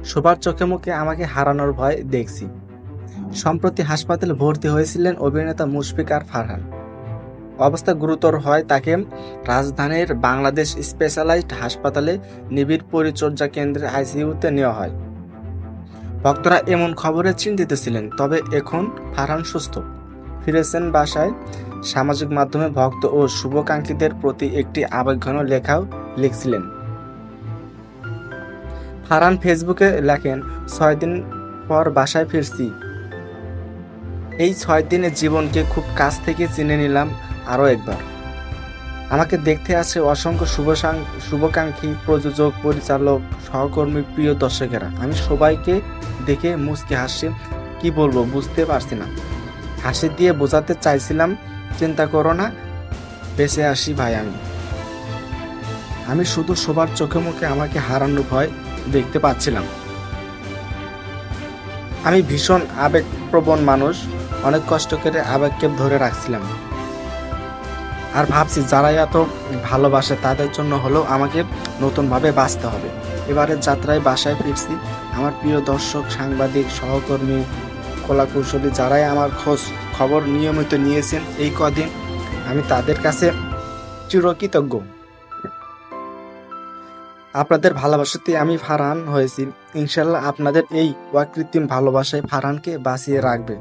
সবার চোখে মুখে আমাকে হারানোর ভয় দেখছি। সম্প্রতি হাসপাতালে ভর্তি হয়েছিলেন অভিনেতা মুশফিক আর ফারহান। অবস্থা গুরুতর হয় তাকে রাজধানীর বাংলাদেশ স্পেশালাইজড হাসপাতালে নিবিড় পরিচর্যা কেন্দ্রে আইসিইউতে নেওয়া হয়। ভক্তরা এমন খবরে চিন্তিত ছিলেন, তবে এখন ফারহান সুস্থ, ফিরেছেন বাসায়। সামাজিক মাধ্যমে ভক্ত ও শুভাকাঙ্ক্ষীদের প্রতি একটি আবেগঘন লেখাও লিখছিলেন। ফারহান ফেসবুকে লেখেন, 6 দিন পর বাসায় ফিরছি। এই 6 দিনে জীবনকে খুব কাছ থেকে চিনে নিলাম আরও একবার। আমাকে দেখতে আসে অসংখ্য শুভাকাঙ্ক্ষী, প্রযোজক, পরিচালক, সহকর্মী, প্রিয় দর্শকেরা। আমি সবাইকে দেখে মুচকি হাসি, কি বলবো বুঝতে পারছি না। হাসি দিয়ে বোঝাতে চাইছিলাম, চিন্তা করো না, বেঁচে আসি ভাই। আমি শুধু সবার চোখে মুখে আমাকে হারানোর ভয় দেখতে পাচ্ছিলাম। আমি ভীষণ আবেগপ্রবণ মানুষ, অনেক কষ্ট করে আবেগকে ধরে রাখছিলাম। আর ভাবছি যারা এত ভালোবাসে তাদের জন্য হলেও আমাকে নতুনভাবে বাঁচতে হবে। এবারের যাত্রায় বাসায় ফিরছি। আমার প্রিয় দর্শক, সাংবাদিক, সহকর্মী, কলাকুশলী যারাই আমার খবর নিয়মিত নিয়েছেন এই কদিন, আমি তাদের কাছে চিরকৃতজ্ঞ। আপনাদের ভালোবাসাতে আমি ফারহান হয়েছি। ইনশাল্লাহ আপনাদের এই অকৃত্রিম ভালোবাসায় ফারহানকে বাঁচিয়ে রাখবে।